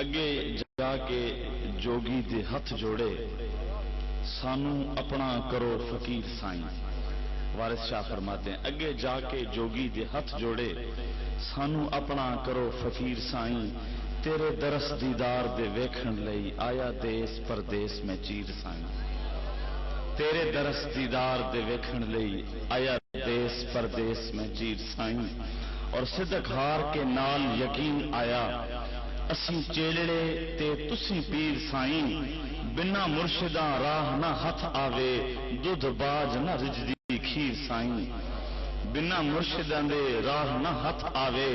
اگے جا کے جوگی دے ہاتھ جوڑے سانو اپنا کرو فقیر سائیں. وارث شاہ فرماتے ہیں اگے جا کے جوگی دے ہاتھ جوڑے سانو اپنا کرو فقیر سائیں. تیرے درس دیدار دے ویکھن لئی آیا دیس پردیس میں چیر سائیں. تیرے درس دیدار دے ویکھن لئی آیا دیس پردیس میں چیر سائیں. اور صدق ہار کے نال یقین آیا اسی چیلڑے تے تسی پیر سائیں. بنا مرشداں راہ نہ ہتھ آوے دودھ باج نہ رجدی کھیر سائیں. بنا مرشداں دے راہ نہ ہتھ آوے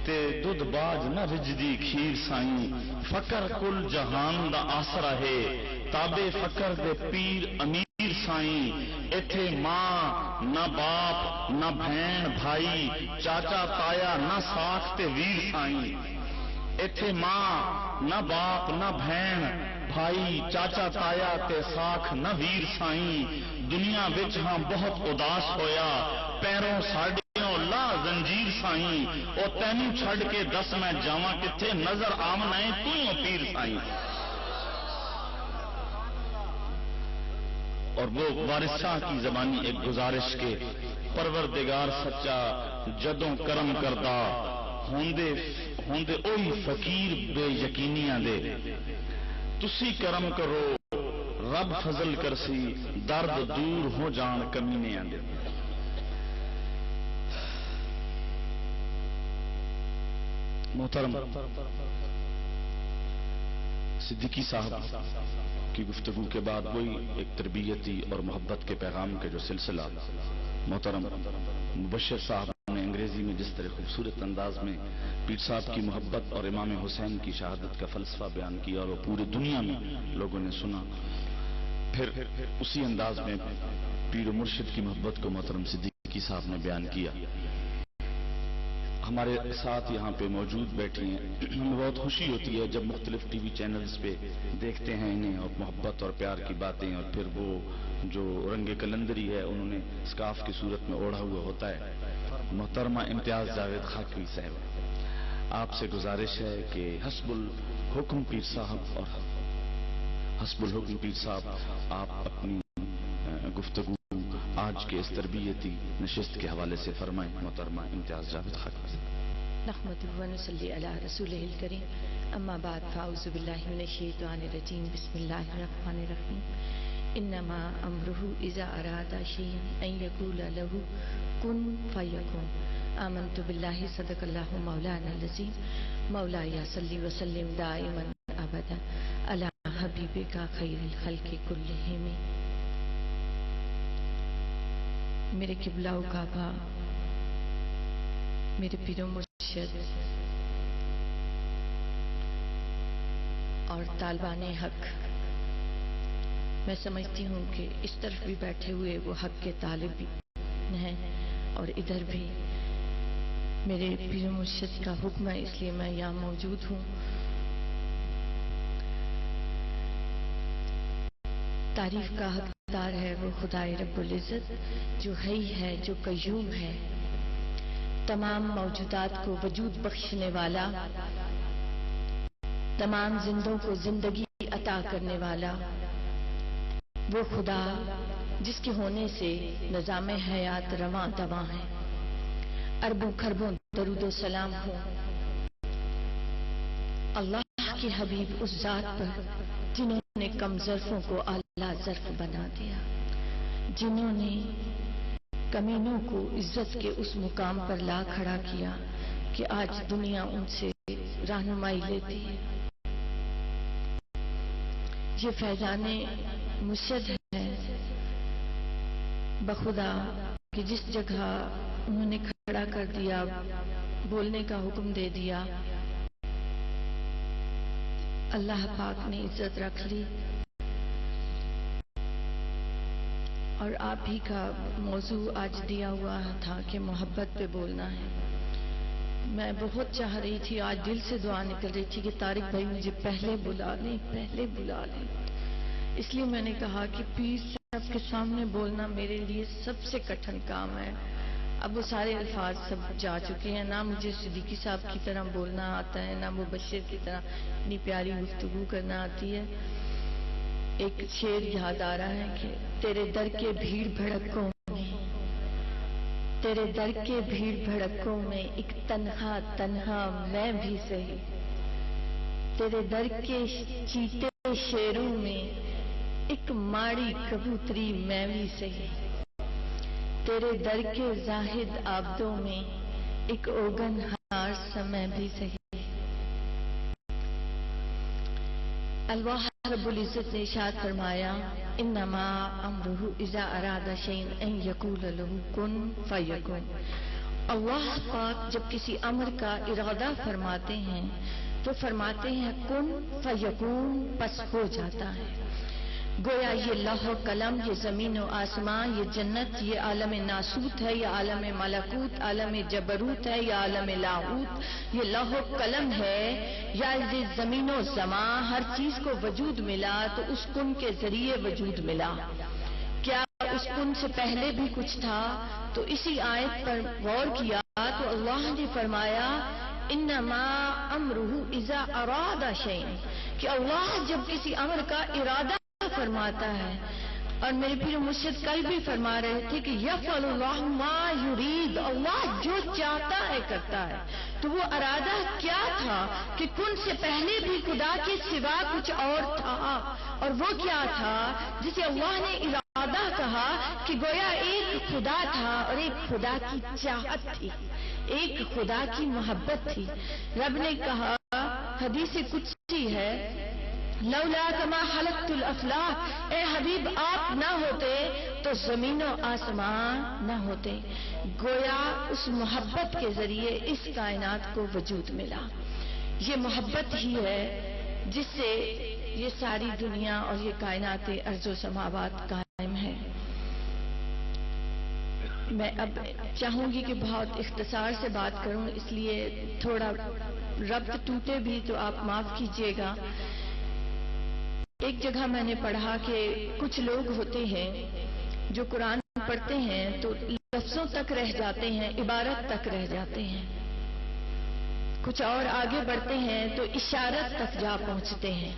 تے دودھ باج نہ رجدی کھیر سائیں. فقر کل جہان دا آسرا ہے تابے فقر دے پیر امیر سائیں. ایتھے ماں نہ باپ نہ بہن بھائی چاچا تایا نہ ساکھ تے ویر سائیں. ایتھے ماں نہ باپ نہ بہن بھائی چاچا تایا تے ساکھ نہ ویر سائیں. دنیا وچ ہاں بہت اداس ہویا پیروں ساڈیوں لا زنجیر سائیں. او تینوں چھڈ کے دس میں جاواں کتھے نظر آمنا ہے تو پیر سائیں. اور وہ وارث شاہ کی زبانی ایک گزارش کے پروردگار سچا جدوں کرم کردا ہوندے اوہی فقیر بے یقینیاں دے. تسی کرم کرو رب فضل کرسی درد دور ہو جان کمینیاں دے. محترم صدیقی صاحب کی گفتگو کے بعد وہی ایک تربیتی اور محبت کے پیغام کے جو سلسلہ محترم مبشر صاحب نے انگریزی میں جس طرح خوبصورت انداز میں پیر صاحب کی محبت اور امام حسین کی شہادت کا فلسفہ بیان کیا اور وہ پوری دنیا میں لوگوں نے سنا. پھر اسی انداز میں پیر و مرشد کی محبت کو محترم صدیقی صاحب نے بیان کیا. ہمارے ساتھ یہاں پہ موجود بیٹھے ہیں. ہمیں بہت خوشی ہوتی ہے جب مختلف ٹی وی چینلز پہ دیکھتے ہیں انہیں اور محبت اور پیار کی باتیں. اور پھر وہ جو رنگ کلندری ہے انہوں نے اسکارف کی صورت میں اوڑھا ہوا ہوتا ہے. محترمہ امتیاز جاوید خاکوی صاحب آپ سے گزارش ہے کہ حسب الحکم پیر صاحب اور حسب الحکم پیر صاحب آپ اپنی گفتگو آج کے اس تربیتی نشست کے حوالے سے فرمائیں. محترمہ امتیاز جاوید خاکوی. نحمده ونصلي على رسوله الكريم اما بعد فاعوذ بالله من الشيطان الرجيم بسم الله الرحمن الرحيم انما امره اذا اراد شيئا ان يقول له كن فيكون. آمنت بالله صدق الله مولانا العظيم. مولاي صل وسلم دائما ابدا على حبيبك خير الخلق كلهم. میرے قبلہ و کعبہ میرے پیر و مرشد اور طالبان حق، میں سمجھتی ہوں کہ اس طرف بھی بیٹھے ہوئے وہ حق کے طالب بھی ہیں اور ادھر بھی میرے پیر و مرشد کا حکم ہے اس لیے میں یہاں موجود ہوں. تعریف کا حقدار ہے وہ خدائے رب العزت جو حی ہے جو قیوم ہے، تمام موجودات کو وجود بخشنے والا، تمام زندوں کو زندگی عطا کرنے والا، وہ خدا جس کے ہونے سے نظام حیات رواں دواں ہے. اربوں خربوں درود و سلام ہو اللہ کے حبیب اس ذات پر جنہوں نے کم ظرفوں کو اعلیٰ ظرف بنا دیا، جنہوں نے کمینوں کو عزت کے اس مقام پر لا کھڑا کیا کہ آج دنیا ان سے رہنمائی لیتی ہے. یہ فیضان مرشد ہے بخدا کہ جس جگہ انہوں نے کھڑا کر دیا، بولنے کا حکم دے دیا، اللہ پاک نے عزت رکھ لی. اور آپ ہی کا موضوع آج دیا ہوا تھا کہ محبت پہ بولنا ہے. میں بہت چاہ رہی تھی، آج دل سے دعا نکل رہی تھی کہ طارق بھائی مجھے پہلے بلا لیں. اس لیے میں نے کہا کہ پیر صاحب کے سامنے بولنا میرے لیے سب سے کٹھن کام ہے. اب وہ سارے الفاظ سب جا چکے ہیں، نہ مجھے صدیقی صاحب کی طرح بولنا آتا ہے، نہ مبشر کی طرح اتنی پیاری گفتگو کرنا آتی ہے۔ ایک شعر یاد آ رہا ہے کہ تیرے در کے بھیڑ بھڑکوں میں، تیرے در کے بھیڑ بھڑکوں میں ایک تنہا تنہا میں بھی سہی، تیرے در کے چیتے شیروں میں ایک ماڑی کبوتری میں بھی سہی، تیرے در کے زاہد عابدوں میں ایک اوگن ہار سا میں بھی سہی۔ اللہ رب العزت نے ارشاد فرمایا انما امرہ اذا اراد شیئا ان یقول لہ کن فیکون۔ اللہ پاک جب کسی امر کا ارادہ فرماتے ہیں تو فرماتے ہیں کن فیکون، پس ہو جاتا ہے۔ گویا یہ لوح و قلم، یہ زمین و آسمان، یہ جنت، یہ عالم ناسوت ہے، یہ عالم ملکوت، عالم جبروت ہے، یہ عالم لاہوت، یہ لوح و قلم ہے یا یہ زمین و زمان، ہر چیز کو وجود ملا تو اس کن کے ذریعے وجود ملا۔ کیا اس کن سے پہلے بھی کچھ تھا؟ تو اسی آیت پر غور کیا تو اللہ نے فرمایا انما امرہ اذا اراد شیئا، کہ اللہ جب کسی امر کا ارادہ فرماتا ہے، اور میرے پیر مرشد کل بھی فرما رہے تھے کہ یفعل اللہ ما یرید، اللہ جو چاہتا ہے کرتا ہے۔ تو وہ ارادہ کیا تھا کہ کن سے پہلے بھی خدا کے سوا کچھ اور تھا، اور وہ کیا تھا جسے اللہ نے ارادہ کہا کہ گویا ایک خدا تھا اور ایک خدا کی چاہت تھی، ایک خدا کی محبت تھی۔ رب نے کہا، حدیث قدسی ہے، لولا کما خلقت الافلاک، اے حبیب آپ نہ ہوتے تو زمین و آسمان نہ ہوتے۔ گویا اس محبت کے ذریعے اس کائنات کو وجود ملا۔ یہ محبت ہی ہے جس سے یہ ساری دنیا اور یہ کائنات ارض و سماوات قائم ہے۔ میں اب چاہوں گی کہ بہت اختصار سے بات کروں، اس لیے تھوڑا ربط ٹوٹے بھی تو آپ معاف کیجیے گا۔ ایک جگہ میں نے پڑھا کہ کچھ لوگ ہوتے ہیں جو قرآن پڑھتے ہیں تو لفظوں تک رہ جاتے ہیں، عبارت تک رہ جاتے ہیں، کچھ اور آگے بڑھتے ہیں تو اشارت تک جا پہنچتے ہیں۔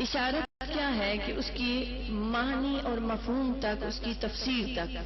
اشارت کیا ہے کہ اس کی معنی اور مفہوم تک، اس کی تفسیر تک۔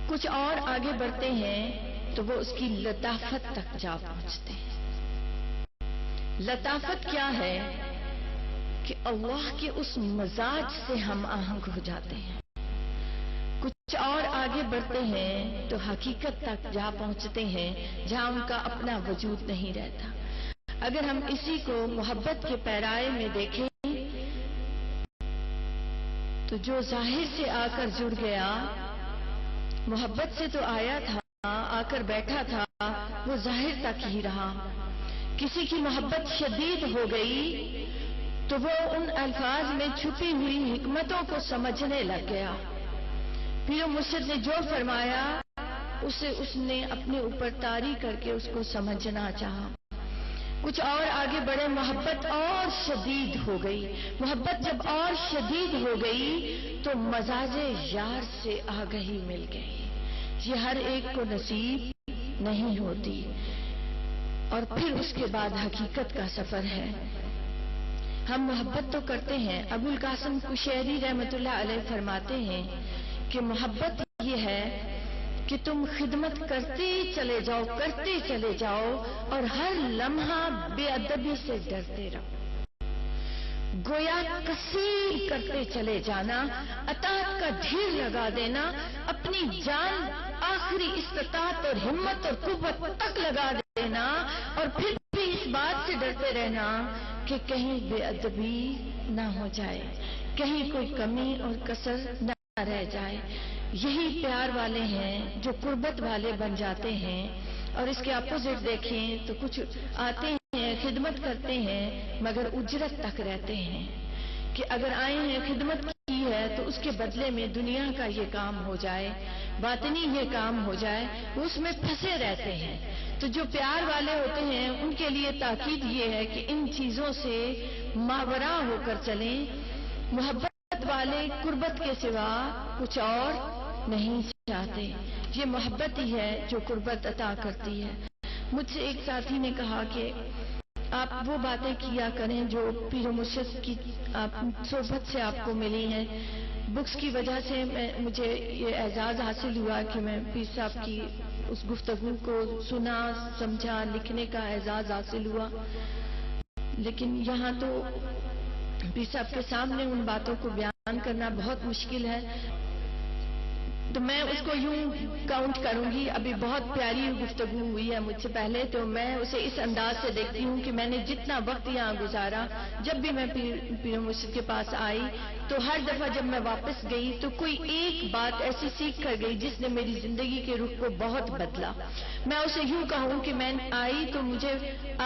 کچھ اور آگے بڑھتے ہیں تو وہ اس کی لطافت تک جا پہنچتے ہیں۔ لطافت کیا ہے کہ اللہ کے اس مزاج سے ہم آہنگ ہو جاتے ہیں۔ کچھ اور آگے بڑھتے ہیں تو حقیقت تک جا پہنچتے ہیں جہاں ان کا اپنا وجود نہیں رہتا۔ اگر ہم اسی کو محبت کے پیرائے میں دیکھیں تو جو ظاہر سے آ کر جڑ گیا، محبت سے تو آیا تھا، آ کر بیٹھا تھا، وہ ظاہر تک ہی رہا۔ کسی کی محبت شدید ہو گئی تو وہ ان الفاظ میں چھپی ہوئی حکمتوں کو سمجھنے لگ گیا۔ پیر مرشد نے جو فرمایا اسے اس نے اپنے اوپر طاری کر کے اس کو سمجھنا چاہا۔ کچھ اور آگے بڑھے، محبت اور شدید ہو گئی۔ محبت جب اور شدید ہو گئی تو مزاج یار سے آگہی مل گئی۔ یہ ہر ایک کو نصیب نہیں ہوتی، اور پھر اس کے بعد حقیقت کا سفر ہے۔ ہم محبت تو کرتے ہیں، ابو القاسم قشیری رحمۃ اللہ علیہ فرماتے ہیں کہ محبت یہ ہے کہ تم خدمت کرتے چلے جاؤ، کرتے چلے جاؤ، اور ہر لمحہ بے ادبی سے ڈرتے رہو۔ گویا کثیر کرتے چلے جانا، اطاعت کا ڈھیر لگا دینا، اپنی جان آخری استطاعت اور ہمت اور قوت تک لگا دینا، اور پھر بھی اس بات سے ڈرتے رہنا کہ کہیں بے ادبی نہ ہو جائے، کہیں کوئی کمی اور کسر نہ رہ جائے۔ یہی پیار والے ہیں جو قربت والے بن جاتے ہیں۔ اور اس کے اپوزٹ دیکھیں تو کچھ آتے ہیں، خدمت کرتے ہیں، مگر اجرت تک رہتے ہیں کہ اگر آئے ہیں خدمت کی ہے تو اس کے بدلے میں دنیا کا یہ کام ہو جائے، باطنی یہ کام ہو جائے، وہ اس میں پھنسے رہتے ہیں۔ تو جو پیار والے ہوتے ہیں ان کے لیے تاکید یہ ہے کہ ان چیزوں سے ماورا ہو کر چلیں۔ محبت والے قربت کے سوا کچھ اور نہیں چاہتے. یہ محبت ہی ہے جو قربت عطا کرتی ہے. مجھ سے ایک ساتھی نے کہا کہ آپ وہ باتیں کیا کریں جو پیر و مرشد کی صحبت سے آپ کو ملی ہیں. بکس کی وجہ سے مجھے یہ اعزاز حاصل ہوا کہ میں پیر صاحب کی اس گفتگو کو سنا, سمجھا, لکھنے کا اعزاز حاصل ہوا. لیکن یہاں تو پیر صاحب کے سامنے ان باتوں کو بیان کرنا بہت مشکل ہے. تو میں اس کو یوں کاؤنٹ کروں گی. ابھی بہت پیاری گفتگو ہوئی ہے مجھ سے پہلے, تو میں اسے اس انداز سے دیکھتی ہوں کہ میں نے جتنا وقت یہاں گزارا, جب بھی میں پیر مرشد کے پاس آئی تو ہر دفعہ جب میں واپس گئی تو کوئی ایک بات ایسی سیکھ کر گئی جس نے میری زندگی کے رخ کو بہت بدلا. میں اسے یوں کہوں کہ میں آئی تو مجھے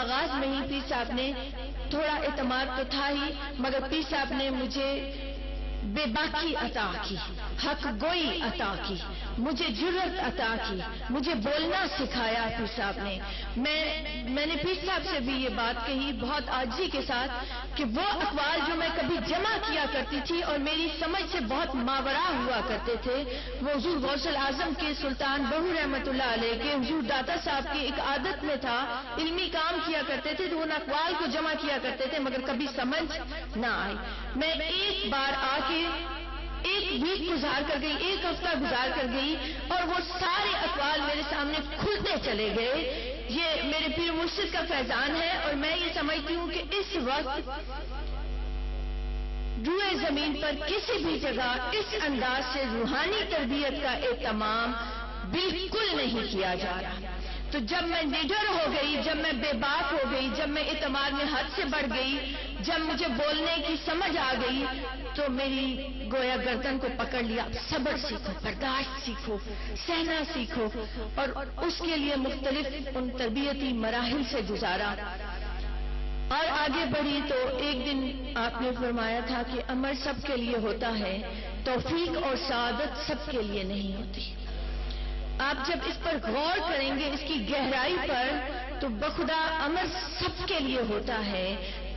آغاز میں ہی پیر صاحب نے تھوڑا اعتماد تو تھا ہی, مگر پیر صاحب نے مجھے بے باکی عطا کی, حق گوئی عطا کی, مجھے جرأت عطا کی, مجھے بولنا سکھایا پیر صاحب نے. میں نے پیر صاحب سے بھی یہ بات کہی بہت عاجزی کے ساتھ کہ وہ اقوال جو میں کبھی جمع کیا کرتی تھی اور میری سمجھ سے بہت ماورا ہوا کرتے تھے, وہ حضور غوث الاعظم کے سلطان بہو رحمت اللہ علیہ کے حضور داتا صاحب کی ایک عادت میں تھا. علمی کام کیا کرتے تھے تو ان اقوال کو جمع کیا کرتے تھے, مگر کبھی سمجھ نہ آئی. میں ایک بار آ کے ایک ویک گزار کر گئی, ایک ہفتہ گزار کر گئی, اور وہ سارے اقوال میرے سامنے کھلتے چلے گئے. یہ میرے پیر مرشد کا فیضان ہے, اور میں یہ سمجھتی ہوں کہ اس وقت روئے زمین پر کسی بھی جگہ اس انداز سے روحانی تربیت کا اہتمام بالکل نہیں کیا جا رہا. تو جب میں نڈر ہو گئی, جب میں بے باک ہو گئی, جب میں اعتماد میں حد سے بڑھ گئی, جب مجھے بولنے کی سمجھ آ گئی, تو میری گویا گردن کو پکڑ لیا. صبر سیکھو, برداشت سیکھو, سہنا سیکھو, اور اس کے لیے مختلف ان تربیتی مراحل سے گزارا اور آگے بڑھی. تو ایک دن آپ نے فرمایا تھا کہ امر سب کے لیے ہوتا ہے, توفیق اور سعادت سب کے لیے نہیں ہوتی. آپ جب اس پر غور کریں گے, اس کی گہرائی پر, تو بخدا امر سب کے لیے ہوتا ہے,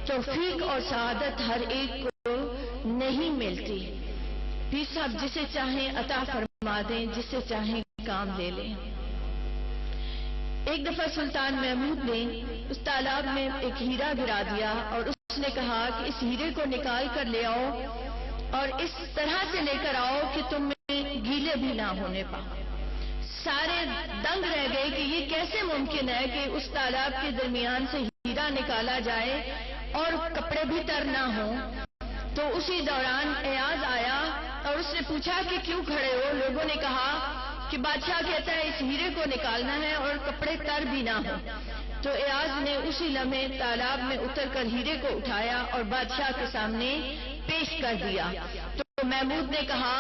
توفیق اور سعادت ہر ایک کو نہیں ملتی. پیر صاحب جسے چاہیں عطا فرما دیں, جسے چاہیں کام لے لیں. ایک دفعہ سلطان محمود نے اس تالاب میں ایک ہیرا گرا دیا, اور اس نے کہا کہ اس ہیرے کو نکال کر لے آؤ, اور اس طرح سے لے کر آؤ کہ تم میں گیلے بھی نہ ہونے پاؤ. سارے دنگ رہ گئے کہ یہ کیسے ممکن ہے کہ اس تالاب کے درمیان سے ہیرا نکالا جائے اور کپڑے بھی تر نہ ہوں. تو اسی دوران ایاز آیا اور اس نے پوچھا کہ کیوں کھڑے ہو. لوگوں نے کہا کہ بادشاہ کہتا ہے اس ہیرے کو نکالنا ہے اور کپڑے تر بھی نہ ہوں. تو ایاز نے اسی لمحے تالاب میں اتر کر ہیرے کو اٹھایا اور بادشاہ کے سامنے پیش کر دیا. تو محمود نے کہا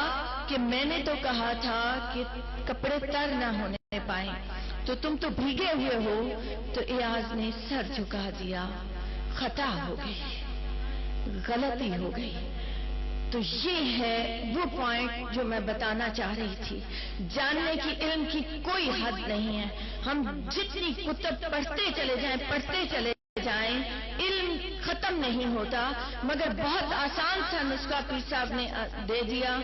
کہ میں نے تو کہا تھا کہ کپڑے تر نہ ہونے پائیں, تو تم تو بھیگے ہوئے ہو. تو ایاز نے سر جھکا دیا, خطا ہو گئی, غلطی ہو گئی. تو یہ ہے وہ پوائنٹ جو میں بتانا چاہ رہی تھی. جاننے کی, علم کی کوئی حد نہیں ہے. ہم جتنی کتب پڑھتے چلے جائیں, علم ختم نہیں ہوتا. مگر بہت آسان سا نسخہ پیر صاحب نے دے دیا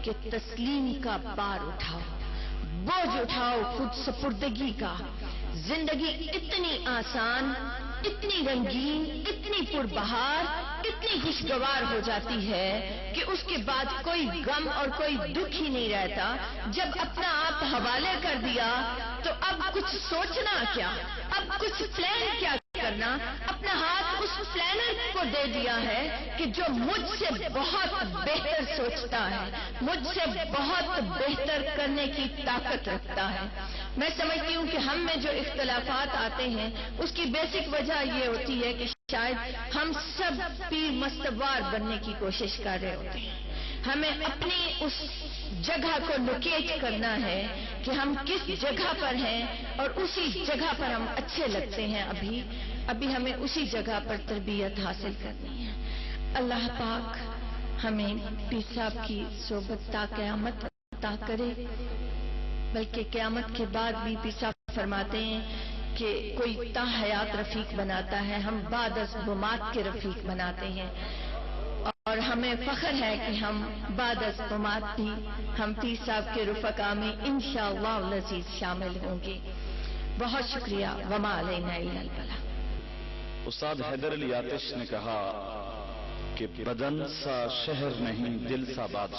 کہ تسلیم کا بار اٹھاؤ, بوجھ اٹھاؤ خود سپردگی کا. زندگی اتنی آسان, اتنی رنگین, اتنی پربہار, اتنی خوشگوار ہو جاتی ہے کہ اس کے بعد کوئی غم اور کوئی دکھ ہی نہیں رہتا. جب اپنا آپ حوالے کر دیا تو اب کچھ سوچنا کیا, اب کچھ پلان کیا کرنا. اپنا ہاتھ اس پلانر کو دے دیا ہے کہ جو مجھ سے بہت بہتر سوچتا ہے, مجھ سے بہت بہتر کرنے کی طاقت رکھتا ہے. میں سمجھتی ہوں کہ ہم میں جو اختلافات آتے ہیں اس کی بیسک وجہ یہ ہوتی ہے کہ شاید ہم سب پیر مستوار بننے کی کوشش کر رہے ہوتے ہیں. ہمیں اپنی اس جگہ کو لوکیٹ کرنا ہے کہ ہم کس جگہ پر ہیں, اور اسی جگہ پر ہم اچھے لگتے ہیں. ابھی ہمیں اسی جگہ پر تربیت حاصل کرنی ہے. اللہ پاک ہمیں پیر صاحب کی صحبت تا قیامت عطا کرے, بلکہ قیامت کے بعد بھی پیر صاحب فرماتے ہیں کہ کوئی تا حیات رفیق بناتا ہے, ہم بعد از ممات کے رفیق بناتے ہیں. اور ہمیں فخر ہے کہ ہم بعد از ممات بھی حمفی صاحب کے رفقا میں انشاءاللہ العزیز شامل ہوں گے. بہت شکریہ. وما علینا الا البلاغ. استاد حیدر علی آتش نے کہا کہ بدن سا شہر نہیں، دل سا بادشاہ.